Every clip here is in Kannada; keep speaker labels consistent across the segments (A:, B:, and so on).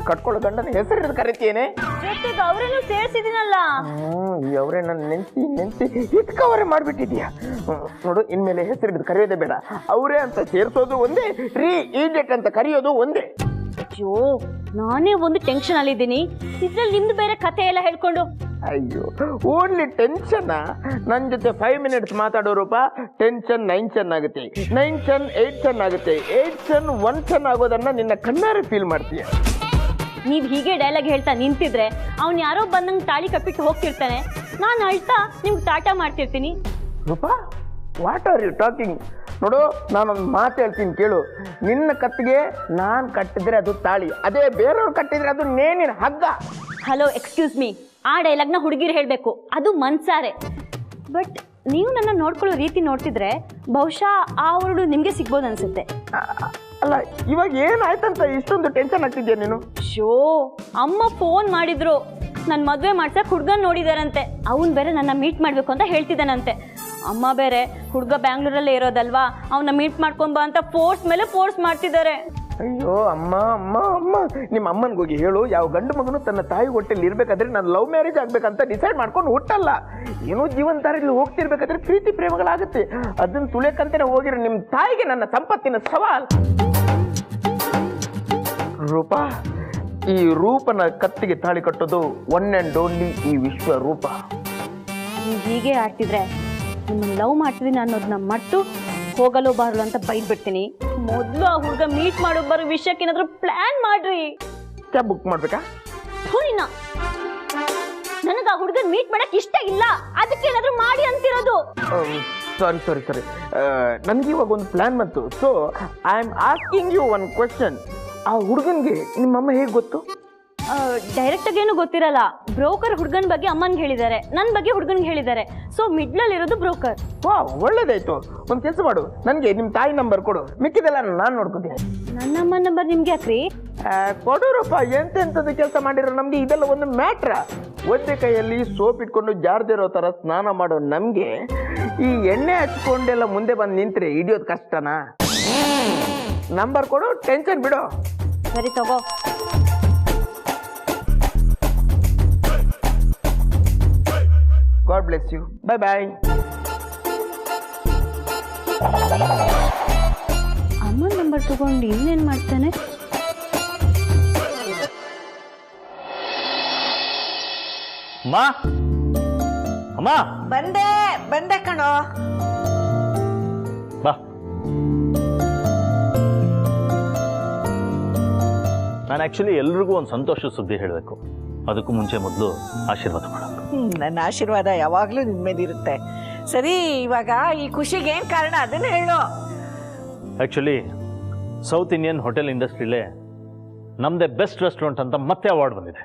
A: ಕಟ್ಕೊಳ್ಳೋ ಗಂಡನ ಹೆಸರು ಕರಿತೇನೆ
B: ಜೊತೆಗೆ ಅವರೇನು ಸೇರಿಸಿದಿನಲ್ಲ.
A: ಅವರೇ ನನ್ನ ನೆನ್ಸಿ ಇಟ್ಕವರೇ ಮಾಡ್ಬಿಟ್ಟಿದ್ಯಾ. ನೋಡು, ಇನ್ಮೇಲೆ ಹೆಸರು ಕರೆಯೋದೇ ಬೇಡ. ಅವರೇ ಅಂತ ಸೇರಿಸೋದು ಒಂದೇ, ರೀ ಈಡಿಯಟ್ ಅಂತ ಕರೆಯೋದು ಒಂದೇ.
B: ಅಯ್ಯೋ, ನಾನೇ ಒಂದು ಟೆನ್ಷನ್ ಅಲ್ಲಿದ್ದೀನಿ, ಇದ್ರಲ್ಲಿ ನಿಮ್ದು ಬೇರೆ ಕತೆ ಎಲ್ಲ ಹೇಳ್ಕೊಂಡು.
A: ಅಯ್ಯೋ, ಓನ್ಲಿ ಟೆನ್ಷನ್. ನನ್ನ ಜೊತೆ 5 minutes ಮಾತಾಡೋ ರೂಪ ಟೆನ್ಷನ್ 9 ಚೆನ್ ಆಗುತ್ತೆ, 9 ಚೆನ್ 8 ಚೆನ್ ಆಗುತ್ತೆ, 8 ಚೆನ್ 1 ಚೆನ್ ಆಗೋದನ್ನ ನಿನ್ನ ಕಣ್ಣಾರೆ ಫೀಲ್ ಮಾಡ್ತೀಯ.
B: ನೀವ್ ಹೀಗೆ ಡೈಲಾಗ್ ಹೇಳ್ತಾ ನಿಂತಿದ್ರೆ ಅವ್ನು ಯಾರೋ ಬಂದಂಗೆ ತಾಳಿ ಕಪ್ಪಿಟ್ಟು ಹೋಗ್ತಿರ್ತಾನೆ, ನಾನು ಅಳ್ತಾ ನಿಮ್ಗೆ ಟಾಟಾ ಮಾಡ್ತಿರ್ತೀನಿ.
A: ರೂಪ, ವಾಟ್ ಆರ್ ಯು ಟಾಕಿಂಗ್? ನೋಡು, ನಾನೊಂದು ಮಾತು ಹೇಳ್ತೀನಿ ಕೇಳು. ನಿನ್ನ ಕತ್ತಿಗೆ ನಾನು ಕಟ್ಟಿದ್ರೆ ಅದು ತಾಳಿ, ಅದೇ ಬೇರೆಯವ್ರು ಕಟ್ಟಿದ್ರೆ ಅದು ನೇಣಿನ ಹಗ್ಗ.
B: ಹಲೋ, ಎಕ್ಸ್ಕ್ಯೂಸ್ ಮೀ, ಆ ಡೈಲಾಗ್ನ ಹುಡುಗಿರು ಹೇಳಬೇಕು, ಅದು ಮನ್ಸಾರೆ. ಬಟ್ ನೀವು ನನ್ನ ನೋಡ್ಕೊಳ್ಳೋ ರೀತಿ ನೋಡ್ತಿದ್ರೆ ಬಹುಶಃ ಆ ವರ್ಡು ನಿಮಗೆ ಸಿಗ್ಬೋದು ಅನ್ಸುತ್ತೆ.
A: ಅಲ್ಲ, ಇವಾಗ ಏನಾಯ್ತಂತ ಇಷ್ಟೊಂದು ಟೆನ್ಷನ್ ಆಗ್ತಿದ್ಯಾ ನೀನು?
B: ಶೋ, ಅಮ್ಮ ಫೋನ್ ಮಾಡಿದ್ರು, ನನ್ನ ಮದುವೆ ಮಾಡ್ಸಕ್ಕೆ ಹುಡುಗನ್ ನೋಡಿದಾರಂತೆ. ಅವನು ಬೇರೆ ನನ್ನ ಮೀಟ್ ಮಾಡಬೇಕು ಅಂತ ಹೇಳ್ತಿದ್ದಾನಂತೆ. ಅಮ್ಮ ಬೇರೆ ಹುಡುಗ ಬ್ಯಾಂಗ್ಳೂರಲ್ಲೇ ಇರೋದಲ್ವಾ, ಅವನ್ನ ಮೀಟ್ ಮಾಡ್ಕೊಂಬ ಅಂತ ಫೋರ್ಸ್ ಮೇಲೆ ಫೋರ್ಸ್ ಮಾಡ್ತಿದ್ದಾರೆ.
A: ಅಯ್ಯೋ ಅಮ್ಮ ಅಮ್ಮ ಅಮ್ಮ, ನಿಮ್ಮ ಅಮ್ಮನಿಗೆ ಹೋಗಿ ಹೇಳು, ಯಾವ ಗಂಡು ಮಗನು ತನ್ನ ತಾಯಿ ಹೊಟ್ಟೆಲಿ ಇರ್ಬೇಕಾದ್ರೆ ನಾನು ಲವ್ ಮ್ಯಾರೇಜ್ ಆಗ್ಬೇಕಂತ ಡಿಸೈಡ್ ಮಾಡ್ಕೊಂಡು ಹುಟ್ಟಲ್ಲ. ಏನೋ ಜೀವನ ದಾರಿಯಲ್ಲಿ ಹೋಗ್ತಿರ್ಬೇಕಾದ್ರೆ ಪ್ರೀತಿ ಪ್ರೇಮಗಳಾಗುತ್ತೆ, ಅದನ್ನ ತುಳಿಯಕ್ಕಂತಾನೆ ಹೋಗಿರೋ ನಿಮ್ಮ ತಾಯಿಗೆ ನನ್ನ ಸಂಪತ್ತಿನ ಸವಾಲ್. ರೂಪ, ಈ ರೂಪನ ಕತ್ತಿಗೆ ತಾಳಿ ಕಟ್ಟೋದು ಒನ್ ಆ್ಯಂಡ್ ಓನ್ಲಿ ಈ ವಿಶ್ವ ರೂಪ.
B: ನೀವು ಹೀಗೆ ಆಡ್ತಿದ್ರೆ ನಿಮ್ಮನ್ನು ಲವ್ ಮಾಡ್ತಿದ್ದೀನಿ ಅನ್ನೋದನ್ನ ಮಟ್ಟು ಹೋಗಲು ಬಾರಲು ಅಂತ ಬೈದ್ಬಿಡ್ತೀನಿ. ಮೊದಲು ಆ ಹುಡುಗ ಮೀಟ್ ಮಾಡೋ ಬರೋ ವಿಷಯಕ್ಕೆ ಏನಾದರೂ ಪ್ಲಾನ್ ಮಾಡ್ರಿ.
A: ಕ್ಯಾಬ್ ಬುಕ್ ಮಾಡ್ಬೇಕಾ?
B: ನನಗೆ ಆ ಹುಡುಗನ್ ಮೀಟ್ ಮಾಡಕ್ ಇಷ್ಟ ಇಲ್ಲ, ಅದಕ್ಕೆ ಏನಾದರೂ ಮಾಡಿ ಅಂತಿರೋದು.
A: ಸಾರಿ, ನನಗೆ ಇವಾಗ ಒಂದು ಪ್ಲಾನ್ ಬಂತು. So I am asking you one question. ಆ ಹುಡುಗನ್ಗೆ ನಿಮ್ಮಮ್ಮ ಹೇಗೆ ಗೊತ್ತು?
B: ಡೈರೆಕ್ಟ್ ಆಗಿ ಏನು ಗೊತ್ತಿರಲ್ಲ. ಬ್ರೋಕರ್ ಹುಡುಗನ ಬಗ್ಗೆ ಅಮ್ಮನ್ಗೆ ಹೇಳಿದ್ದಾರೆ, ನನ್ನ ಬಗ್ಗೆ ಹುಡುಗನ್ಗೆ ಹೇಳಿದ್ದಾರೆ. ಸೊ ಮಿಡ್ಲಲ್ಲಿ ಇರೋದು ಬ್ರೋಕರ್.
A: ವಾ, ಒಳ್ಳೇದಾಯ್ತು. ಒಂದು ಕೆಲಸ ಮಾಡು, ನನಗೆ ನಿಮ್ಮ ತಾಯಿ ನಂಬರ್ ಕೊಡು, ಮಿಕ್ಕಿದೆಲ್ಲ ನಾನು ನೋಡ್ಕೋತೀನಿ.
B: ನನ್ನ ಅಮ್ಮ ನಂಬರ್ ನಿಮ್ಗೆ ಯಾಕ್ರಿ?
A: ಕೊಡೋರಪ್ಪ, ಎಂತೆಂಥದ್ದು ಕೆಲಸ ಮಾಡಿರೋ ನಮ್ಗೆ ಇದೆಲ್ಲ ಒಂದು ಮ್ಯಾಟ್ರ. ಒಂದೇ ಕೈಯಲ್ಲಿ ಸೋಪ್ ಇಟ್ಕೊಂಡು ಜಾರ್ದಿರೋ ಥರ ಸ್ನಾನ ಮಾಡೋ ನಮಗೆ ಈ ಎಣ್ಣೆ ಹಚ್ಕೊಂಡೆಲ್ಲ ಮುಂದೆ ಬಂದು ನಿಂತ್ರೆ ಹಿಡಿಯೋದು ಕಷ್ಟನಾ? ನಂಬರ್ ಕೊಡು, ಟೆನ್ಷನ್ ಬಿಡು.
B: ಸರಿ ತಗೋ.
A: God bless you. Bye bye.
B: ಅಮ್ಮನ ನಂಬರ್ ತಗೊಂಡು ಇನ್ನೇನು ಮಾಡ್ತಾನೆ?
C: ಅಮ್ಮ, ಅಮ್ಮ,
D: ಬಂದೆ ಕಣೋ.
C: ಬಾ. ನಾನು ಆಕ್ಚುಲಿ ಎಲ್ರಿಗೂ ಒಂದು ಸಂತೋಷ ಸುದ್ದಿ ಹೇಳಬೇಕು. ಅದಕ್ಕೂ ಮುಂಚೆ ಮೊದಲು ಆಶೀರ್ವಾದ ಮಾಡೋದು.
D: ನನ್ನ ಆಶೀರ್ವಾದ ಯಾವಾಗಲೂ ನಿಮ್ಮ ಮೇಲಿರುತ್ತೆ. ಸರಿ, ಇವಾಗ ಈ ಖುಷಿಗೆ ಏನು ಕಾರಣ ಅದನ್ನ ಹೇಳು.
C: ಆ್ಯಕ್ಚುಲಿ ಸೌತ್ ಇಂಡಿಯನ್ ಹೋಟೆಲ್ ಇಂಡಸ್ಟ್ರಿಲೇ ನಮ್ಮದೇ ಬೆಸ್ಟ್ ರೆಸ್ಟೋರೆಂಟ್ ಅಂತ ಮತ್ತೆ ಅವಾರ್ಡ್ ಬಂದಿದೆ.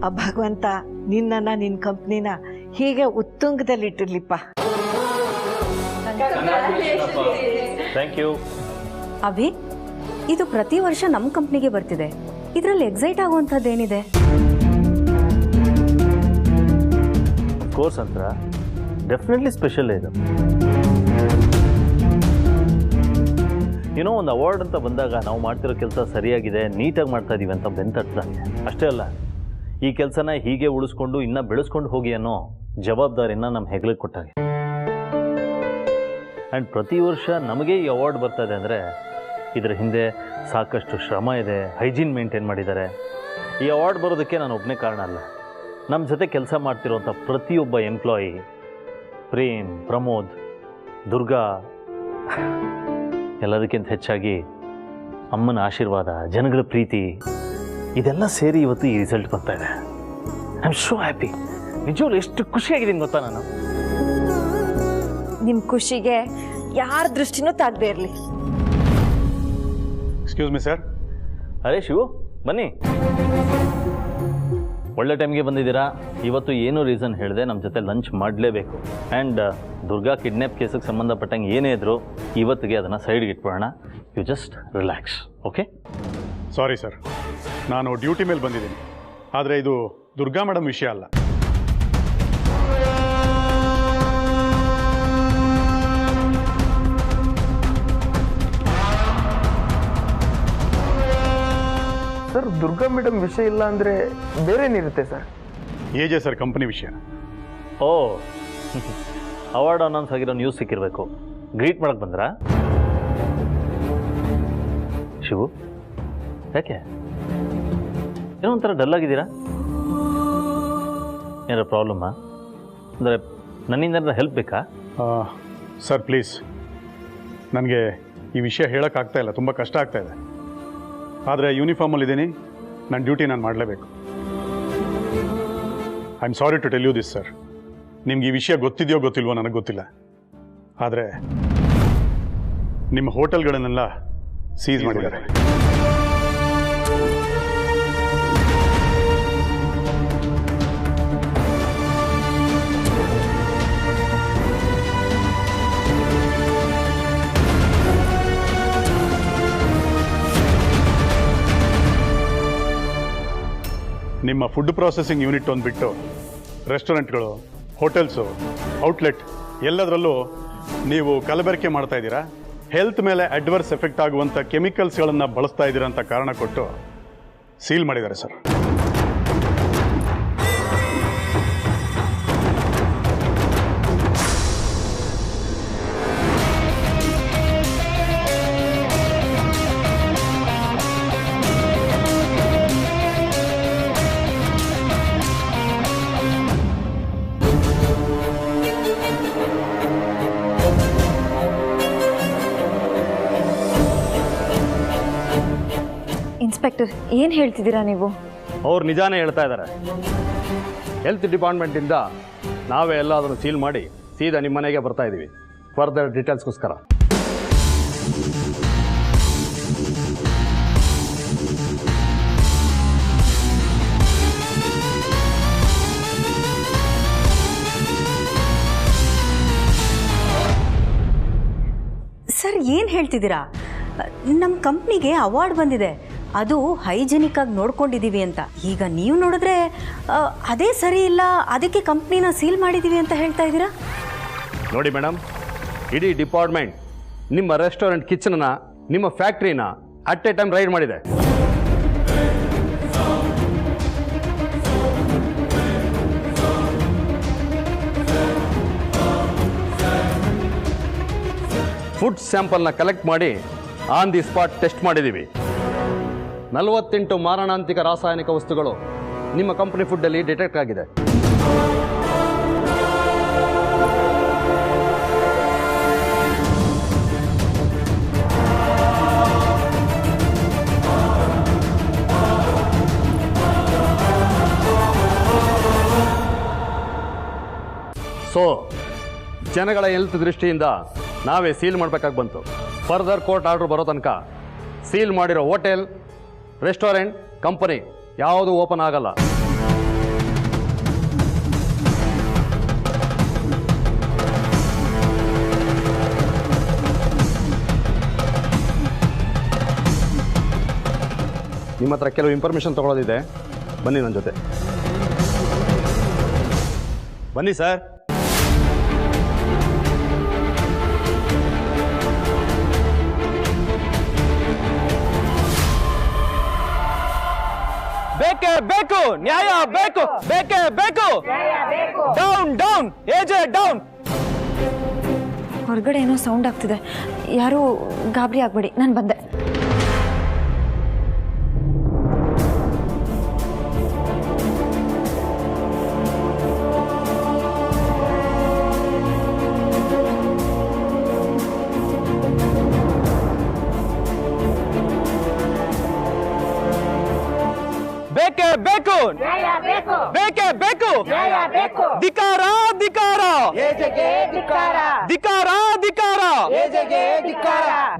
D: ಆ ಭಗವಂತ ನಿನ್ನನ್ನ ನಿನ್ನ ಕಂಪ್ನಿನ ಹೀಗೆ ಉತ್ತುಂಗದಲ್ಲಿಟ್ಟಿರ್ಲಿಪ್ಪ.
C: Thank you.
E: ಅಭಿ, ಇದು ಪ್ರತಿ ವರ್ಷ ನಮ್ಮ ಕಂಪ್ನಿಗೆ ಬರ್ತಿದೆ. ಇದರಲ್ಲಿ ಎಕ್ಸೈಟ್ ಆಗುವಂಥದ್ದೇನಿದೆ?
C: ಕೋರ್ಸ್ ಅಂತ ಡೆಫಿನೆಟ್ಲಿ ಸ್ಪೆಷಲ್ ಇದು. ಏನೋ ಒಂದು ಅವಾರ್ಡ್ ಅಂತ ಬಂದಾಗ ನಾವು ಮಾಡ್ತಿರೋ ಕೆಲಸ ಸರಿಯಾಗಿದೆ, ನೀಟಾಗಿ ಮಾಡ್ತಾ ಇದೀವಿ ಅಂತ ಬೆಂತಟ್ಟಾಗಿದೆ. ಅಷ್ಟೇ ಅಲ್ಲ, ಈ ಕೆಲಸನ ಹೀಗೆ ಉಳಿಸ್ಕೊಂಡು ಇನ್ನೂ ಬೆಳೆಸ್ಕೊಂಡು ಹೋಗಿ ಅನ್ನೋ ಜವಾಬ್ದಾರಿನ ನಮ್ಮ ಹೆಗ್ಲಿಗೆ ಕೊಟ್ಟಾಗೆ. ಆ್ಯಂಡ್ ಪ್ರತಿ ವರ್ಷ ನಮಗೆ ಈ ಅವಾರ್ಡ್ ಬರ್ತಾ ಇದೆ ಅಂದರೆ ಇದರ ಹಿಂದೆ ಸಾಕಷ್ಟು ಶ್ರಮ ಇದೆ, ಹೈಜೀನ್ ಮೇಂಟೈನ್ ಮಾಡಿದ್ದಾರೆ. ಈ ಅವಾರ್ಡ್ ಬರೋದಕ್ಕೆ ನಾನು ಒಬ್ಬನೇ ಕಾರಣ ಅಲ್ಲ. ನಮ್ಮ ಜೊತೆ ಕೆಲಸ ಮಾಡ್ತಿರೋಂಥ ಪ್ರತಿಯೊಬ್ಬ ಎಂಪ್ಲಾಯಿ, ಪ್ರೇಮ್, ಪ್ರಮೋದ್, ದುರ್ಗಾ, ಎಲ್ಲದಕ್ಕಿಂತ ಹೆಚ್ಚಾಗಿ ಅಮ್ಮನ ಆಶೀರ್ವಾದ, ಜನಗಳ ಪ್ರೀತಿ, ಇದೆಲ್ಲ ಸೇರಿ ಇವತ್ತು ಈ ರಿಸಲ್ಟ್ ಬರ್ತಾ ಇದೆ. I am so happy. ನಿಜವಾಗ್ಲೂ ಎಷ್ಟು ಖುಷಿಯಾಗಿದ್ದೀನಿ ಗೊತ್ತಾ ನಾನು.
E: ನಿಮ್ಮ ಖುಷಿಗೆ ಯಾರ ದೃಷ್ಟಿನೂ ತಾಗದೇ ಇರಲಿ.
F: Excuse me sir.
C: ಅರೇ ಶಿವು, ಬನ್ನಿ. ಒಳ್ಳೆ ಟೈಮ್ಗೆ ಬಂದಿದ್ದೀರಾ. ಇವತ್ತು ಏನು ರೀಸನ್ ಹೇಳಿದೆ, ನಮ್ಮ ಜೊತೆ ಲಂಚ್ ಮಾಡಲೇಬೇಕು. ಆ್ಯಂಡ್ ದುರ್ಗಾ ಕಿಡ್ನ್ಯಾಪ್ ಕೇಸಿಗೆ ಸಂಬಂಧಪಟ್ಟಂಗೆ ಏನೇ ಇದ್ರು ಇವತ್ತಿಗೆ ಅದನ್ನು ಸೈಡ್ಗೆ ಇಟ್ಬಿಡೋಣ. You just relax, okay?
F: Sorry sir, ನಾನು ಡ್ಯೂಟಿ ಮೇಲೆ ಬಂದಿದ್ದೀನಿ. ಆದರೆ ಇದು ದುರ್ಗಾ ಮೇಡಮ್ ವಿಷಯ ಅಲ್ಲ.
A: ಸರ್ ದುರ್ಗಾ ಮೇಡಮ್ ವಿಷಯ ಇಲ್ಲ ಅಂದರೆ ಬೇರೇನಿರುತ್ತೆ ಸರ್?
F: ಏಜೆ ಸರ್ ಕಂಪನಿ ವಿಷಯ.
C: ಓ ಅವಾರ್ಡ್ ಅನೌನ್ಸ್ ಆಗಿರೋ ನ್ಯೂಸ್ ಸಿಕ್ಕಿರಬೇಕು. ಗ್ರೀಟ್ ಮಾಡಕ್ಕೆ ಬಂದ್ರಾ ಶಿವು? ಯಾಕೆ ಏನೋ ಒಂಥರ ಡಲ್ ಆಗಿದ್ದೀರಾ? ಏನಾರ ಪ್ರಾಬ್ಲಮ್ಮಾ? ಅಂದರೆ ನನ್ನಿಂದ ಹೆಲ್ಪ್ ಬೇಕಾ?
F: ಸರ್ ಪ್ಲೀಸ್, ನನಗೆ ಈ ವಿಷಯ ಹೇಳೋಕ್ಕಾಗ್ತಾ ಇಲ್ಲ, ತುಂಬ ಕಷ್ಟ ಆಗ್ತಾ ಇದೆ. ಆದರೆ ಯೂನಿಫಾರ್ಮಲ್ಲಿದ್ದೀನಿ, ನನ್ನ ಡ್ಯೂಟಿ ನಾನು ಮಾಡಲೇಬೇಕು. I am sorry to tell you this sir. ನಿಮ್ಗೆ ಈ ವಿಷಯ ಗೊತ್ತಿದೆಯೋ ಗೊತ್ತಿಲ್ವೋ ನನಗೆ ಗೊತ್ತಿಲ್ಲ, ಆದರೆ ನಿಮ್ಮ ಹೋಟೆಲ್ಗಳನ್ನೆಲ್ಲ ಸೀಸ್ ಮಾಡಿದ್ದಾರೆ. ನಿಮ್ಮ ಫುಡ್ ಪ್ರಾಸೆಸಿಂಗ್ ಯೂನಿಟ್ ಒಂದು ಬಿಟ್ಟು ರೆಸ್ಟೋರೆಂಟ್ಗಳು, ಹೋಟೆಲ್ಸು, ಔಟ್ಲೆಟ್ ಎಲ್ಲದರಲ್ಲೂ ನೀವು ಕಲಬೆರಕೆ ಮಾಡ್ತಾ ಇದ್ದೀರಾ. ಹೆಲ್ತ್ ಮೇಲೆ ಅಡ್ವರ್ಸ್ ಎಫೆಕ್ಟ್ ಆಗುವಂಥ ಕೆಮಿಕಲ್ಸ್ಗಳನ್ನು ಬಳಸ್ತಾ ಇದ್ದೀರಾ ಅಂತ ಕಾರಣ ಕೊಟ್ಟು ಸೀಲ್ ಮಾಡಿದ್ದಾರೆ ಸರ್.
E: ಇನ್ಸ್ಪೆಕ್ಟರ್, ಏನು ಹೇಳ್ತಿದ್ದೀರಾ ನೀವು?
G: ಅವ್ರು ನಿಜಾನೇ ಹೇಳ್ತಾ ಇದ್ದಾರೆ. ಹೆಲ್ತ್ ಡಿಪಾರ್ಟ್ಮೆಂಟಿಂದ ನಾವೇ ಎಲ್ಲ ಅದನ್ನು ಸೀಲ್ ಮಾಡಿ ಸೀದಾ ನಿಮ್ಮ ಮನೆಗೆ ಬರ್ತಾ ಇದ್ದೀವಿ ಫರ್ದರ್ ಡೀಟೇಲ್ಸ್ಗೋಸ್ಕರ.
E: ಸರ್, ಏನು ಹೇಳ್ತಿದ್ದೀರಾ? ನಮ್ಮ ಕಂಪ್ನಿಗೆ ಅವಾರ್ಡ್ ಬಂದಿದೆ, ಅದು ಹೈಜಿನಿಕ್ ಆಗಿ ನೋಡ್ಕೊಂಡಿದ್ದೀವಿ ಅಂತ. ಈಗ ನೀವು ನೋಡಿದ್ರೆ ಅದೇ ಸರಿ ಇಲ್ಲ, ಅದಕ್ಕೆ ಕಂಪ್ನಿನ ಸೀಲ್ ಮಾಡಿದ್ದೀವಿ ಅಂತ ಹೇಳ್ತಾ ಇದ್ದೀರಾ?
G: ನೋಡಿ ಮೇಡಮ್, ಇಡೀ ಡಿಪಾರ್ಟ್ಮೆಂಟ್ ನಿಮ್ಮ ರೆಸ್ಟೋರೆಂಟ್ ಕಿಚನ್ನ, ನಿಮ್ಮ ಫ್ಯಾಕ್ಟ್ರಿನ ಅಟ್ ಎ ಟೈಮ್ ರೈಡ್ ಮಾಡಿದೆ. ಫುಡ್ ಸ್ಯಾಂಪಲ್ನ ಕಲೆಕ್ಟ್ ಮಾಡಿ ಆನ್ ದಿ ಸ್ಪಾಟ್ ಟೆಸ್ಟ್ ಮಾಡಿದ್ದೀವಿ. 48 ಮಾರಣಾಂತಿಕ ರಾಸಾಯನಿಕ ವಸ್ತುಗಳು ನಿಮ್ಮ ಕಂಪನಿ ಫುಡ್ಡಲ್ಲಿ ಡಿಟೆಕ್ಟ್ ಆಗಿದೆ. ಸೊ ಜನಗಳ ಹೆಲ್ತ್ ದೃಷ್ಟಿಯಿಂದ ನಾವೇ ಸೀಲ್ ಮಾಡಬೇಕಾಗಿ ಬಂತು. ಫರ್ದರ್ ಕೋರ್ಟ್ ಆರ್ಡರ್ ಬರೋ ತನಕ ಸೀಲ್ ಮಾಡಿರೋ ಹೋಟೆಲ್, ರೆಸ್ಟೋರೆಂಟ್, ಕಂಪನಿ ಯಾವುದು ಓಪನ್ ಆಗಲ್ಲ. ನಿಮ್ಮ ಹತ್ರ ಕೆಲವು ಇನ್ಫಾರ್ಮೇಷನ್ ತಗೊಳ್ಳೋದಿದೆ, ಬನ್ನಿ ನನ್ನ ಜೊತೆ. ಬನ್ನಿ ಸರ್. ಬೇಕೇ ಬೇಕು ನ್ಯಾಯ, ಬೇಕು ಬೇಕೇ ಬೇಕು. ಡೌನ್ ಡೌನ್ ಎಜೆ ಡೌನ್.
E: ಹೊರಗಡೆ ಏನೋ ಸೌಂಡ್ ಆಗ್ತಿದೆ, ಯಾರೂ ಗಾಬರಿ ಆಗಬೇಡಿ, ನಾನು ಬಂದೆ.
G: ಬೇಕೇ ಬೇಕು ಬೇಕೇ ಬೇಕು. ಧಿಕಾರ ಧಿಕಾರ ಧಿಕಾರ ಧಿಕಾರ.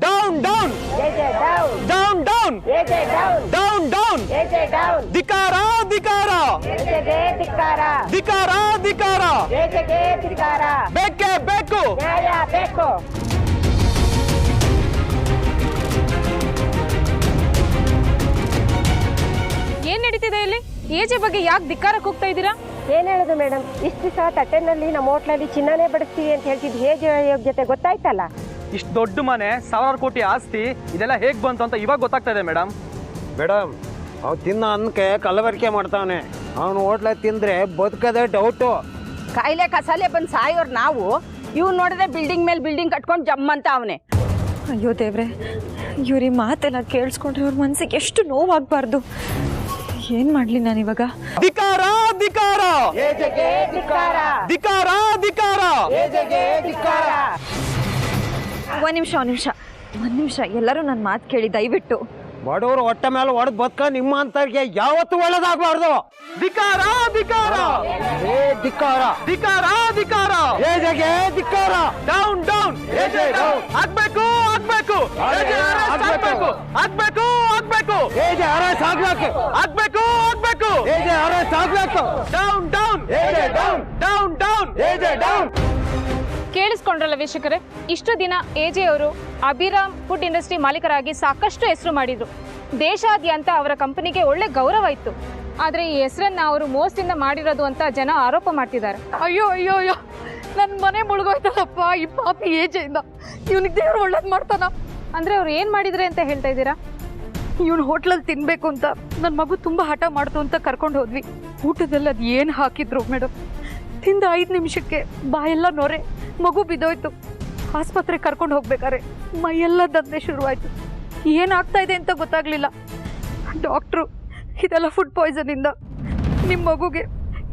G: Down down down down down down. ಧಿಕಾರ ಧಿಕಾರ ಧಿಕಾರ ಧಿಕಾರ. ಬೇಕೇ ಬೇಕು.
B: ಏನ್ ನಡೀತಿದೆ ಇಲ್ಲಿ?
H: ಏಜೆ ಬಗ್ಗೆ ಯಾಕೆ ಧಿಕ್ಕಾರಕ್ಕೆ ಹೋಗ್ತಾ ಇದ್ದೀರಾ?
I: ಏನು ಹೇಳೋದು ಮೇಡಮ್, ಇಷ್ಟು ದಿವಸ ತಟ್ಟೆನಲ್ಲಿ ನಮ್ಮ ಹೋಟ್ಲಲ್ಲಿ ಚಿನ್ನನೇ ಬಡಿಸ್ತೀವಿ ಅಂತ ಹೇಳ್ತಿದ್ದು ಹೇಗೆ ಯೋಗ್ಯತೆ ಗೊತ್ತಾಯ್ತಲ್ಲ.
J: ಇಷ್ಟು ದೊಡ್ಡ ಮನೆ, ಸಾವಿರಾರು ಕೋಟಿ ಆಸ್ತಿ, ಇದೆಲ್ಲ ಹೇಗೆ ಬಂತು ಅಂತ ಇವಾಗ ಗೊತ್ತಾಗ್ತಾ ಇದೆ ಮೇಡಮ್.
K: ಮೇಡಮ್, ಅವ್ನು ತಿನ್ನ ಅನ್ನಕ್ಕೆ ಕಲಬೆರಕೆ ಮಾಡ್ತಾವನೆ. ಅವನು ಹೋಟ್ಲ ತಿಂದರೆ ಬದುಕದೇ ಡೌಟು.
D: ಕಾಯಿಲೆ ಕಸಾಲೆ ಬಂದು ಸಾಯೋರು ನಾವು, ಇವ್ ನೋಡಿದ್ರೆ ಬಿಲ್ಡಿಂಗ್ ಮೇಲೆ ಬಿಲ್ಡಿಂಗ್ ಕಟ್ಕೊಂಡು ಜಮ್ ಅಂತ ಅವನೇ.
E: ಅಯ್ಯೋ ದೇವ್ರೆ, ಇವ್ರಿ ಮಾತೆಲ್ಲ ಕೇಳಿಸ್ಕೊಂಡ್ರೆ ಅವ್ರ ಮನಸ್ಸಿಗೆ ಎಷ್ಟು ನೋವಾಗಬಾರ್ದು. ಏನು ಮಾಡಲಿ ನಾನಿವಾಗ?
J: ಧಿಕಾರ ಧಿಕಾರ
D: ಧಿಕ್ಕಾರ,
J: ಧಿಕಾರ ಧಿಕಾರ.
E: ಒಂದು ನಿಮಿಷ ಎಲ್ಲರೂ ನನ್ನ ಮಾತು ಕೇಳಿ ದಯವಿಟ್ಟು.
K: ಬಡವರು ಹೊಟ್ಟೆ ಮೇಲೆ ಹೊಡೆದು ಬದುಕ ನಿಮ್ಮ ಅಂತರಿಗೆ ಯಾವತ್ತೂ ಒಳ್ಳೇದಾಗಬಾರ್ದು.
J: ಧಿಕಾರ ಧಿಕಾರ
K: ಧಿಕ್ಕಾರ,
J: ಧಿಕಾರ ಧಿಕಾರ.
K: ಏಜೆಗೆ ಧಿಕ್ಕಾರ.
J: ಡೌನ್ ಡೌನ್ ಆಗ್ಬೇಕು ಆಗ್ಬೇಕು ಆಗ್ಬೇಕು ಆಗ್ಬೇಕು ಆಗ್ಬೇಕು
K: ಏಜೆ ಅರೆಸ್ಟ್ ಆಗ್ಬೇಕು.
J: ಆಗ್ಬೇಕು ಆಗ್ಬೇಕು
K: ಏಜೆ ಅರೆಸ್ಟ್ ಆಗ್ಬೇಕು.
J: ಡೌನ್ ಡೌನ್
K: ಏಜೆ ಡೌನ್.
J: ಡೌನ್ ಡೌನ್
K: ಏಜೆ ಡೌನ್.
H: ಕೇಳಿಸ್ಕೊಂಡ್ರಲ್ಲ ವೀಕ್ಷಕರೇ, ಇಷ್ಟು ದಿನ ಎಜೆ ಅವರು ಅಭಿರಾಮ್ ಫುಡ್ ಇಂಡಸ್ಟ್ರಿ ಮಾಲೀಕರಾಗಿ ಸಾಕಷ್ಟು ಹೆಸರು ಮಾಡಿದ್ರು. ದೇಶಾದ್ಯಂತ ಅವರ ಕಂಪನಿಗೆ ಒಳ್ಳೆ ಗೌರವ ಇತ್ತು. ಆದರೆ ಈ ಹೆಸರನ್ನ ಅವರು ಮೋಸದಿಂದ ಮಾಡಿರೋದು ಅಂತ ಜನ ಆರೋಪ ಮಾಡ್ತಿದ್ದಾರೆ.
L: ಅಯ್ಯೋ ಅಯ್ಯೋ ಅಯ್ಯೋ, ನನ್ನ ಮನೆ ಮುಳುಗೋಯ್ತಲ್ಲಪ್ಪ ಈ ಪಾಪಿ ಏಜೆಯಿಂದ. ಇವನಿಗೆ ದೇವ್ರು ಒಳ್ಳೇದು ಮಾಡ್ತಾನ
H: ಅಂದ್ರೆ ಅವ್ರು ಏನ್ ಮಾಡಿದ್ರೆ ಅಂತ ಹೇಳ್ತಾ ಇದ್ದೀರಾ?
L: ಇವನು ಹೋಟ್ಲಲ್ಲಿ ತಿನ್ಬೇಕು ಅಂತ ನನ್ನ ಮಗು ತುಂಬ ಹಠ ಮಾಡ್ತು ಅಂತ ಕರ್ಕೊಂಡು ಹೋದ್ವಿ. ಊಟದಲ್ಲಿ ಅದು ಏನು ಹಾಕಿದ್ರು ಮೇಡಮ್, ತಿಂದ 5 ನಿಮಿಷಕ್ಕೆ ಬಾಯೆಲ್ಲ ನೊರೆ, ಮಗು ಬಿದ್ದೋಯ್ತು. ಆಸ್ಪತ್ರೆಗೆ ಕರ್ಕೊಂಡು ಹೋಗ್ಬೇಕಾರೆ ಮೈಯೆಲ್ಲ ದಂಧೆ ಶುರುವಾಯಿತು. ಏನಾಗ್ತಾ ಇದೆ ಅಂತ ಗೊತ್ತಾಗ್ಲಿಲ್ಲ. ಡಾಕ್ಟ್ರು ಇದೆಲ್ಲ ಫುಡ್ ಪಾಯ್ಸನಿಂದ, ನಿಮ್ಮ ಮಗುಗೆ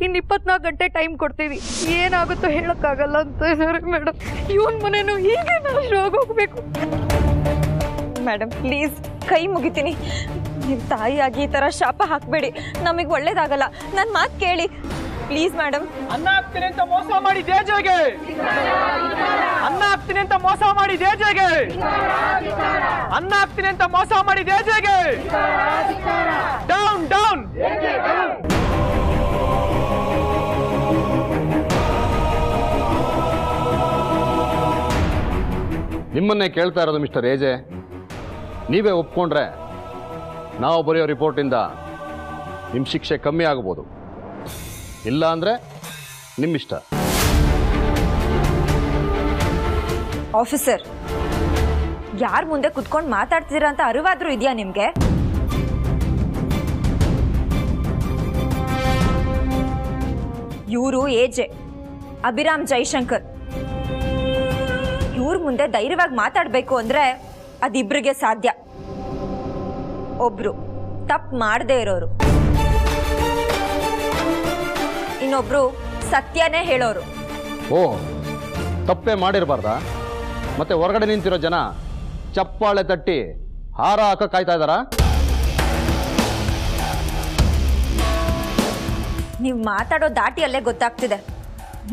L: ಇನ್ನು 24 ಗಂಟೆ ಟೈಮ್ ಕೊಡ್ತೀವಿ, ಏನಾಗುತ್ತೋ ಹೇಳೋಕ್ಕಾಗಲ್ಲ ಅಂತ ಇದ್ದಾರೆ ಮೇಡಮ್. ಇವನ್ ಮನೇನು ಹೀಗೆ ನಾಶವಾಗಿ ಹೋಗ್ಬೇಕು.
E: ಮೇಡಮ್ ಪ್ಲೀಸ್ ಕೈ ಮುಗಿತೀನಿ, ನೀವು ತಾಯಿಯಾಗಿ ಈ ಥರ ಶಾಪ ಹಾಕಬೇಡಿ, ನಮಗೆ ಒಳ್ಳೇದಾಗಲ್ಲ. ನನ್ನ ಮಾತು ಕೇಳಿ ಪ್ಲೀಸ್ ಮೇಡಮ್.
J: ಅನ್ನ ಹಾಕ್ತೀನಿ ಅಂತ ಮೋಸ ಮಾಡಿ ದೇಜೆಗೆ, ಅನ್ನ ಹಾಕ್ತೀನಿ ಅಂತ ಮೋಸ ಮಾಡಿ ದೇಜೆಗೆ, ಅನ್ನ ಹಾಕ್ತೀನಿ ಅಂತ ಮೋಸ ಮಾಡಿ ದೇಜೆಗೆ. Down down.
G: ನಿಮ್ಮನ್ನೇ ಕೇಳ್ತಾ ಇರೋದು ಮಿಸ್ಟರ್ ಏಜೆ. ನೀವೇ ಒಪ್ಕೊಂಡ್ರೆ ನಾವು ಬರೆಯೋ ರಿಪೋರ್ಟಿಂದ ನಿಮ್ಮ ಶಿಕ್ಷೆ ಕಮ್ಮಿ ಆಗ್ಬೋದು, ಇಲ್ಲ ಅಂದರೆ ನಿಮ್ಮಿಷ್ಟ.
E: ಆಫೀಸರ್, ಯಾರ ಮುಂದೆ ಕುತ್ಕೊಂಡು ಮಾತಾಡ್ತಿದ್ದೀರಾ ಅಂತ ಅರಿವಾದ್ರೂ ಇದೆಯಾ ನಿಮಗೆ? ಇವರು ಏಜೆ ಅಭಿರಾಮ್ ಜೈಶಂಕರ್. ಇವ್ರ ಮುಂದೆ ಧೈರ್ಯವಾಗಿ ಮಾತಾಡಬೇಕು ಅಂದರೆ ಅದಿಬ್ರಿಗೆ ಸಾಧ್ಯ. ಒಬ್ರು ತಪ್ಪು ಮಾಡದೇ ಇರೋರು, ಇನ್ನೊಬ್ರು ಸತ್ಯನೇ ಹೇಳೋರು.
G: ಓಹ್, ತಪ್ಪೇ ಮಾಡಿರಬಾರ್ದಾ? ಮತ್ತೆ ಹೊರಗಡೆ ನಿಂತಿರೋ ಜನ ಚಪ್ಪಾಳೆ ತಟ್ಟಿ ಹಾರ ಹಾಕ ಕಾಯ್ತಾ ಇದ್ದಾರಾ?
E: ನೀವು ಮಾತಾಡೋ ದಾಟಿಯಲ್ಲೇ ಗೊತ್ತಾಗ್ತಿದೆ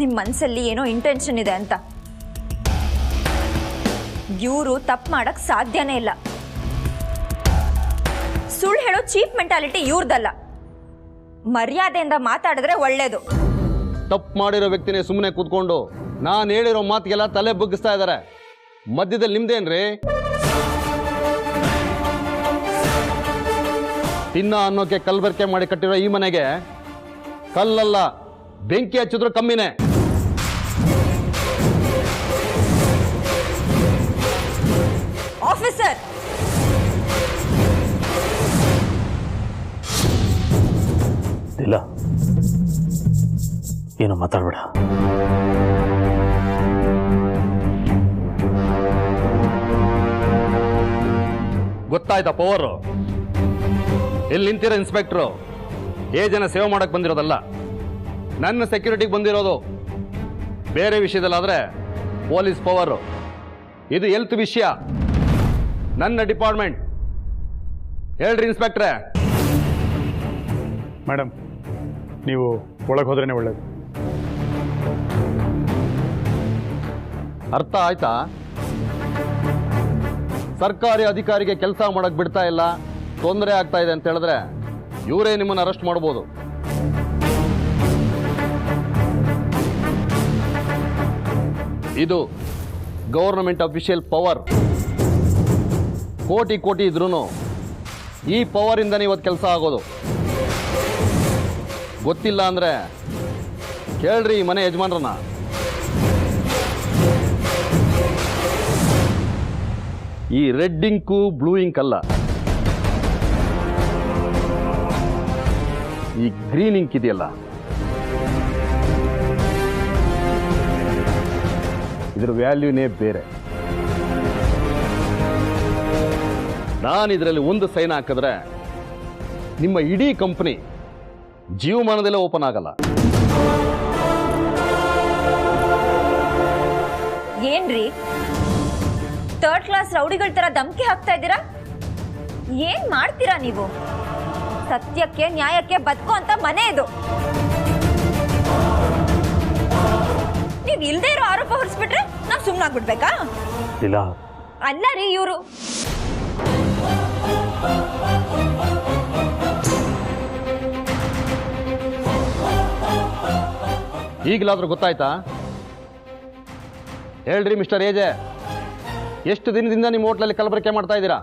E: ನಿಮ್ಮ ಮನಸ್ಸಲ್ಲಿ ಏನೋ ಇಂಟೆನ್ಷನ್ ಇದೆ ಅಂತ. ಇವರು ತಪ್ಪು ಮಾಡಕ್ ಸಾಧ್ಯನೇ ಇಲ್ಲ. ಸುಳ್ಳು ಹೇಳೋ ಚೀಪ್ ಮೆಂಟಾಲಿಟಿ ಇವ್ರದಲ್ಲ. ಮರ್ಯಾದೆಯಿಂದ ಮಾತಾಡಿದ್ರೆ ಒಳ್ಳೇದು.
G: ತಪ್ಪು ಮಾಡಿರೋ ವ್ಯಕ್ತಿನೇ ಸುಮ್ಮನೆ ಕೂತ್ಕೊಂಡು ನಾನು ಹೇಳಿರೋ ಮಾತಿಗೆಲ್ಲ ತಲೆ ಬಗ್ಗಿಸ್ತಾ ಇದ್ದಾರೆ. ಮಧ್ಯದಲ್ಲಿ ನಿಮ್ದೇನ್ರಿ? ತಿನ್ನ ಅನ್ನೋಕೆ ಕಲ್ಬರ್ಕೆ ಮಾಡಿ ಕಟ್ಟಿರೋ ಈ ಮನೆಗೆ ಕಲ್ಲಲ್ಲ ಬೆಂಕಿ ಹಚ್ಚಿದ್ರು ಕಮ್ಮಿನೇ.
E: ಆಫೀಸರ್,
C: ಇಲ್ಲ, ಏನು ಮಾತಾಡಬೇಡ.
G: ಗೊತ್ತಾಯ್ತಾ ಪವರು? ಇಲ್ಲಿ ನಿಂತಿರೋ ಇನ್ಸ್ಪೆಕ್ಟ್ರು ಏಜನ ಸೇವೆ ಮಾಡಕ್ಕೆ ಬಂದಿರೋದಲ್ಲ, ನನ್ನ ಸೆಕ್ಯೂರಿಟಿಗೆ ಬಂದಿರೋದು. ಬೇರೆ ವಿಷಯದಲ್ಲಾದರೆ ಪೊಲೀಸ್ ಪವರು, ಇದು ಹೆಲ್ತ್ ವಿಷಯ, ನನ್ನ ಡಿಪಾರ್ಟ್ಮೆಂಟ್. ಹೇಳ್ರಿ ಇನ್ಸ್ಪೆಕ್ಟ್ರೆ.
F: ಮೇಡಮ್, ನೀವು ಒಳಗೆ ಹೋದ್ರೇ ಒಳ್ಳೇದು.
G: ಅರ್ಥ ಆಯ್ತಾ? ಸರ್ಕಾರಿ ಅಧಿಕಾರಿಗೆ ಕೆಲಸ ಮಾಡಕ್ಕೆ ಬಿಡ್ತಾ ಇಲ್ಲ, ತೊಂದರೆ ಆಗ್ತಾ ಇದೆ ಅಂತ ಹೇಳಿದ್ರೆ ಇವರೇ ನಿಮ್ಮನ್ನು ಅರೆಸ್ಟ್ ಮಾಡ್ಬೋದು. ಇದು ಗವರ್ನಮೆಂಟ್ ಅಫಿಷಿಯಲ್ ಪವರ್. ಕೋಟಿ ಕೋಟಿ ಇದ್ರೂ ಈ ಪವರಿಂದನೇ ಇವತ್ತು ಕೆಲಸ ಆಗೋದು. ಗೊತ್ತಿಲ್ಲ ಅಂದರೆ ಕೇಳ್ರಿ ಈ ಮನೆ ಯಜಮಾನ್ರನ್ನ. ಈ ರೆಡ್ ಇಂಕು ಬ್ಲೂ ಇಂಕ್ ಅಲ್ಲ, ಈ ಗ್ರೀನ್ ಇಂಕ್ ಇದೆಯಲ್ಲ, ಇದ್ರ ವ್ಯಾಲ್ಯೂನೇ ಬೇರೆ. ನಾನು ಇದರಲ್ಲಿ ಒಂದು ಸೈನ್ ಹಾಕಿದ್ರೆ ನಿಮ್ಮ ಇಡೀ ಕಂಪನಿ ಜೀವಮಾನದಲ್ಲೇ ಓಪನ್ ಆಗಲ್ಲ.
M: ಏನ್ರಿ ಥರ್ಡ್ ಕ್ಲಾಸ್ ರೌಡಿಗಳ ತರ ಧಮಕಿ ಹಾಕ್ತಾ ಇದ್ದೀರಾ? ಏನ್ ಮಾಡ್ತೀರಾ ನೀವು? ಸತ್ಯಕ್ಕೆ ನ್ಯಾಯಕ್ಕೆ ಬದುಕು ಅಂತ ಮನೆ ಇದು. ನೀವ್ ಇಲ್ದೇ ಇರೋ ಆರೋಪ ಹೊರಿಸ್ಬಿಟ್ರೆ ನಾವ್ ಸುಮ್ನಾಗ್ಬಿಡ್ಬೇಕಾ? ಅಲ್ಲ ರೀ, ಇವರು
G: ಈಗಲಾದ್ರೂ ಗೊತ್ತಾಯ್ತಾ? ಹೇಳ್ರಿ ಮಿಸ್ಟರ್ ಏಜೆ, ಎಷ್ಟು ದಿನದಿಂದ ನಿಮ್ಮ ಹೋಟ್ಲಲ್ಲಿ ಕಲಬೆರಕೆ ಮಾಡ್ತಾ ಇದ್ದೀರಾ?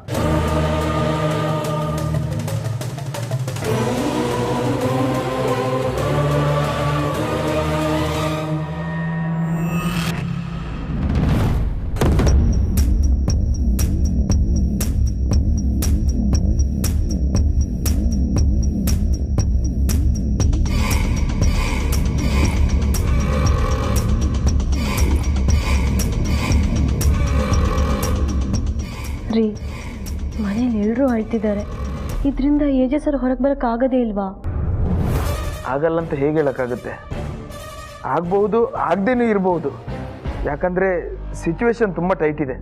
B: ರೀ, ಮನೇಲಿ ಎಲ್ಲರೂ ಅಳ್ತಿದ್ದಾರೆ. ಇದರಿಂದ ಏಜೆ ಸರ್ ಹೊರಗೆ ಬರೋಕ್ಕಾಗದೇ ಇಲ್ವಾ?
A: ಆಗಲ್ಲ ಅಂತ ಹೇಗೆ ಹೇಳೋಕ್ಕಾಗುತ್ತೆ? ಆಗ್ಬಹುದು, ಆಗದೇನೂ ಇರಬಹುದು. ಯಾಕಂದರೆ ಸಿಚುವೇಶನ್ ತುಂಬ ಟೈಟ್ ಇದೆ.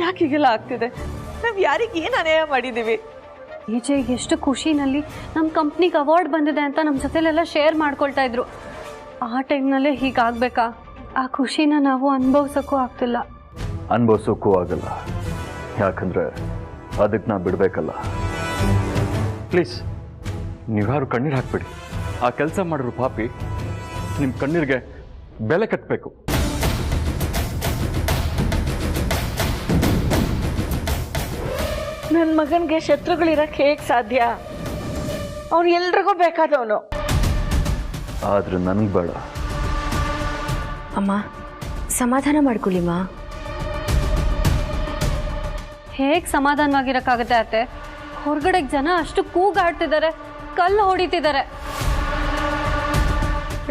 D: ಯಾಕೀಗೆಲ್ಲ ಆಗ್ತಿದೆ? ನಾವು ಯಾರಿಗೆ ಏನು ಅನ್ಯಾಯ ಮಾಡಿದ್ದೀವಿ?
B: ಏಜೆ ಎಷ್ಟು ಖುಷಿನಲ್ಲಿ ನಮ್ಮ ಕಂಪ್ನಿಗೆ ಅವಾರ್ಡ್ ಬಂದಿದೆ ಅಂತ ನಮ್ಮ ಜೊತೆಲೆಲ್ಲ ಶೇರ್ ಮಾಡ್ಕೊಳ್ತಾ ಇದ್ರು. ಆ ಟೈಮ್ನಲ್ಲೇ ಹೀಗಾಗಬೇಕಾ? ಆ ಖುಷಿನ ನಾವು ಅನುಭವಿಸೋಕ್ಕೂ ಆಗ್ತಿಲ್ಲ.
N: ಅನುಭವಿಸೋಕ್ಕೂ ಆಗಲ್ಲ, ಯಾಕಂದರೆ ಅದಕ್ಕೆ ನಾ ಬಿಡಬೇಕಲ್ಲ. ಪ್ಲೀಸ್, ನೀವ್ಯಾರು ಕಣ್ಣೀರು ಹಾಕ್ಬೇಡಿ. ಆ ಕೆಲಸ ಮಾಡಿರೋ ಪಾಪಿ ನಿಮ್ಮ ಕಣ್ಣೀರಿಗೆ ಬೆಲೆ ಕಟ್ಟಬೇಕು.
D: ನನ್ನ ಮಗನಿಗೆ ಶತ್ರುಗಳಿರಕ್ಕೆ ಹೇಗೆ ಸಾಧ್ಯ? ಅವ್ನು ಎಲ್ರಿಗೂ ಬೇಕಾದವನು.
N: ಆದ್ರೆ ನನಗೆ ಬೇಡ.
B: ಅಮ್ಮ, ಸಮಾಧಾನ ಮಾಡ್ಕೊಳ್ಳಿಮ್ಮ. ಹೇಗೆ ಸಮಾಧಾನವಾಗಿರೋಕ್ಕಾಗುತ್ತೆ ಅತ್ತೆ? ಹೊರಗಡೆ ಜನ ಅಷ್ಟು ಕೂಗಾಡ್ತಿದ್ದಾರೆ, ಕಲ್ಲು ಹೊಡಿತಿದ್ದಾರೆ.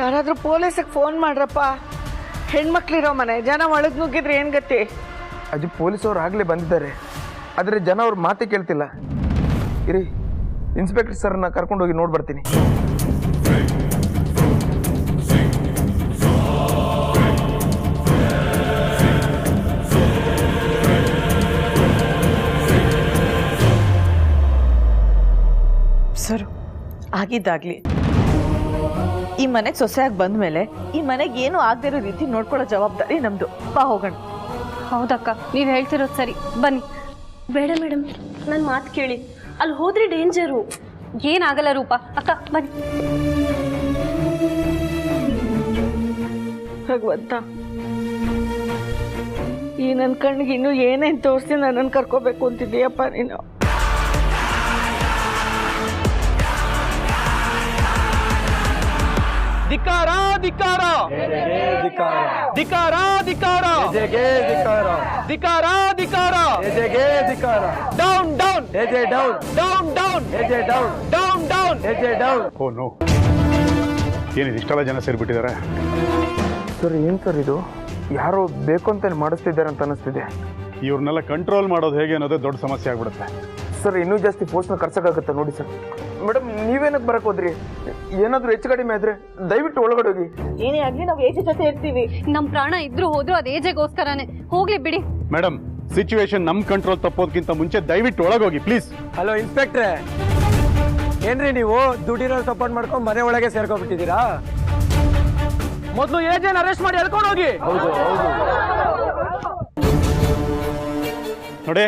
D: ಯಾರಾದರೂ ಪೊಲೀಸಿಗೆ ಫೋನ್ ಮಾಡ್ರಪ್ಪ. ಹೆಣ್ಮಕ್ಳಿರೋ ಮನೆ, ಜನ ಒಳಗೆ ನುಗ್ಗಿದ್ರೆ ಏನು ಗತಿ?
A: ಅದು ಪೊಲೀಸವ್ರು ಆಗಲೇ ಬಂದಿದ್ದಾರೆ, ಆದರೆ ಜನ ಅವ್ರ ಮಾತೇ ಕೇಳ್ತಿಲ್ಲ. ಇರಿ, ಇನ್ಸ್ಪೆಕ್ಟರ್ ಸರ್ನ ಕರ್ಕೊಂಡೋಗಿ ನೋಡಿ ಬರ್ತೀನಿ.
D: ಸರ್, ಆಗಿದ್ದಾಗ್ಲಿ. ಈ ಮನೆಗೆ ಸೊಸೆಯಾಗಿ ಬಂದ ಮೇಲೆ ಈ ಮನೆಗೆ ಏನು ಆಗದೆ ಇರೋ ರೀತಿ ನೋಡ್ಕೊಳ್ಳೋ ಜವಾಬ್ದಾರಿ ನಮ್ದು. ಬಾ ಹೋಗೋಣ.
B: ಹೌದಕ್ಕ, ನೀವು ಹೇಳ್ತಿರೋದು ಸರಿ, ಬನ್ನಿ. ಬೇಡ ಮೇಡಮ್, ನನ್ನ ಮಾತು ಕೇಳಿ. ಅಲ್ಲಿ ಹೋದ್ರೆ ಡೇಂಜರು. ಏನಾಗಲ್ಲ ರೂಪ. ಅಕ್ಕ ಬನ್ನಿ.
D: ಭಗವಂತ, ಈ ನನ್ನ ಕಣ್ಣಿಗೆ ಇನ್ನೂ ಏನೇನು ತೋರಿಸಿ ನನ್ನನ್ನು ಕರ್ಕೋಬೇಕು ಅಂತಿದ್ದೀಯಪ್ಪ ನೀನು.
J: ಧಿಕ್ಕಾರ ಧಿಕ್ಕಾರ ಧಿಕ್ಕಾರ ಧಿಕ್ಕಾರ ಧಿಕ್ಕಾರ ಧಿಕ್ಕಾರ down down down down down down down.
F: Oh no, ಏನಿದೆ ಇಷ್ಟೆಲ್ಲ ಜನ ಸೇರಿಬಿಟ್ಟಿದ್ದಾರೆ?
A: ಸರ್, ಏನು ಸರ್ ಇದು? ಯಾರೋ ಬೇಕು ಅಂತ ಮಾಡಿಸ್ತಿದ್ದಾರೆ ಅಂತ ಅನಿಸ್ತಿದೆ.
F: ಇವ್ರನ್ನೆಲ್ಲ ಕಂಟ್ರೋಲ್ ಮಾಡೋದು ಹೇಗೆ ಅನ್ನೋದೇ ದೊಡ್ಡ ಸಮಸ್ಯೆ ಆಗ್ಬಿಡುತ್ತೆ.
A: ಸರ್, ಇನ್ನೂ ಜಾಸ್ತಿ ಫೋರ್ಸ್ನ ಕರ್ಸೋಕ್ಕಾಗತ್ತಾ ನೋಡಿ ಸರ್. ಮೇಡಮ್, ನೀವೇನಕ್ಕೆ ಬರಕ್ಕೆ ಹೋದ್ರಿ? ಏನಾದರೂ ಹೆಚ್ಚು ಕಡಿಮೆ ಆದರೆ ದಯವಿಟ್ಟು ಒಳಗಡೆ ಹೋಗಿ.
D: ಏನೇ ಆಗಲಿ ನಾವು ಏಜೆ ಜೊತೆ ಇರ್ತೀವಿ.
B: ನಮ್ಮ ಪ್ರಾಣ ಇದ್ರೂ ಹೋದ್ರು ಅದು ಏಜೆಗೋಸ್ಕರನೇ. ಹೋಗ್ಲಿ ಬಿಡಿ.
F: ಮೇಡಮ್, ಸಿಚುವೇಶನ್ ನಮ್ಮ ಕಂಟ್ರೋಲ್ ತಪ್ಪೋದಕ್ಕಿಂತ ಮುಂಚೆ ದಯವಿಟ್ಟು ಒಳಗೋಗಿ ಪ್ಲೀಸ್.
J: ಹಲೋ ಇನ್ಸ್ಪೆಕ್ಟ್ರೆ, ಏನ್ರಿ ನೀವು ದುಡ್ಡಿರೋ ಸಪೋರ್ಟ್ ಮಾಡ್ಕೊಂಡು ಮನೆ ಒಳಗೆ ಸೇರ್ಕೊಂಡ್ಬಿಟ್ಟಿದ್ದೀರಾ? ಮೊದಲು ಏಜೆನ್ ಅರೆಸ್ಟ್ ಮಾಡಿ ಎಳ್ಕೊಂಡು ಹೋಗಿ.
F: ನೋಡಿ,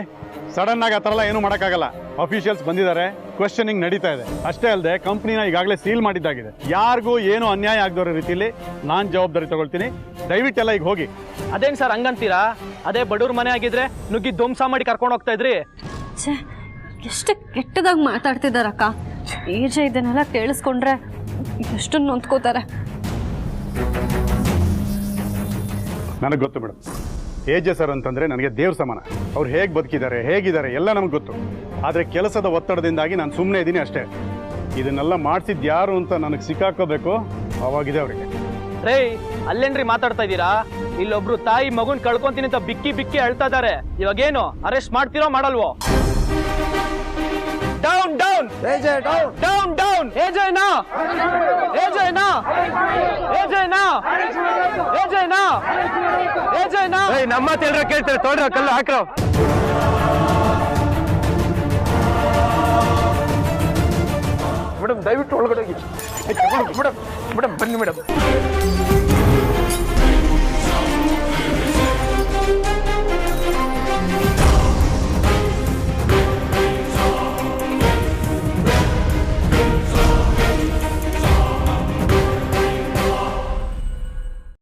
F: ಸಡನ್ ಆಗಿ ಆ ಥರ ಎಲ್ಲ ಏನೂ ಮಾಡೋಕ್ಕಾಗಲ್ಲ. ಅಫಿಷಿಯಲ್ಸ್ ಬಂದಿದ್ದಾರೆ, ಕ್ವೆಶ್ಚನಿಂಗ್ ನಡೀತಾ ಇದೆ. ಅಷ್ಟೇ ಅಲ್ಲದೆ ಕಂಪ್ನಿನ ಈಗಾಗಲೇ ಸೀಲ್ ಮಾಡಿದ್ದಾಗಿದೆ. ಯಾರಿಗೂ ಏನೂ ಅನ್ಯಾಯ ಆಗದೋ ರೀತಿಯಲ್ಲಿ ನಾನು ಜವಾಬ್ದಾರಿ ತಗೊಳ್ತೀನಿ. ದಯವಿಟ್ಟೆಲ್ಲ ಈಗ ಹೋಗಿ.
J: ಅದೇನು ಸರ್ ಹಂಗಂತೀರಾ? ಅದೇ ಬಡವ್ರ ಮನೆ ಆಗಿದ್ರೆ ನುಗ್ಗಿ ಧ್ವಂಸ ಮಾಡಿ ಕರ್ಕೊಂಡು ಹೋಗ್ತಾ ಇದ್ರಿ.
B: ಎಷ್ಟು ಕೆಟ್ಟದಾಗಿ ಮಾತಾಡ್ತಿದಾರಕ್ಕ. ಏಜೆ ಇದನ್ನೆಲ್ಲ ಕೇಳಿಸ್ಕೊಂಡ್ರೆ ಎಷ್ಟು ನೊಂದ್ಕೋತಾರೆ.
F: ನನಗೆ ಗೊತ್ತು ಮೇಡಮ್, ಏಜೆ ಸರ್ ಅಂತಂದರೆ ನನಗೆ ದೇವ್ರ ಸಮಾನ. ಅವ್ರು ಹೇಗೆ ಬದುಕಿದ್ದಾರೆ, ಹೇಗಿದ್ದಾರೆ ಎಲ್ಲ ನಮಗೆ ಗೊತ್ತು. ಆದರೆ ಕೆಲಸದ ಒತ್ತಡದಿಂದಾಗಿ ನಾನು ಸುಮ್ಮನೆ ಇದ್ದೀನಿ ಅಷ್ಟೇ. ಇದನ್ನೆಲ್ಲ ಮಾಡಿಸಿದ್ದು ಯಾರು ಅಂತ ನನಗೆ ಸಿಕ್ಕಾಕೋಬೇಕು, ಆವಾಗಿದೆ ಅವರಿಗೆ.
J: ರೇ, ಅಲ್ಲೇನ್ರಿ ಮಾತಾಡ್ತಾ ಇದ್ದೀರಾ? ಇಲ್ಲೊಬ್ರು ತಾಯಿ ಮಗುನ್ ಕಳ್ಕೊಂತೀನಿ ಅಂತ ಬಿಕ್ಕಿ ಬಿಕ್ಕಿ ಅಳ್ತಾ ಇದಾರೆ. ಇವಾಗೇನು ಅರೆಸ್ಟ್ ಮಾಡ್ತೀರೋ ಮಾಡಲ್ವೋ? Down down down down. ಏಜಯ್ನಾ ಏಜಯ್ನಾ ಏಜಯ್ನಾ ಏಜಯ್ನಾ ಏಜಯ್ನಾ.
K: ನಮ್ಮ ಮಾತೆಲ್ರ ಕೇಳ್ತಾರೆ, ತೊಳ್ರ ಕಲ್ಲು ಹಾಕ್ರೋ.
A: ಮೇಡಮ್ ದಯವಿಟ್ಟು ಒಳಗಡೆ ಹೋಗಿ. ಮೇಡಮ್ ಮೇಡಮ್ ಬನ್ನಿ ಮೇಡಮ್.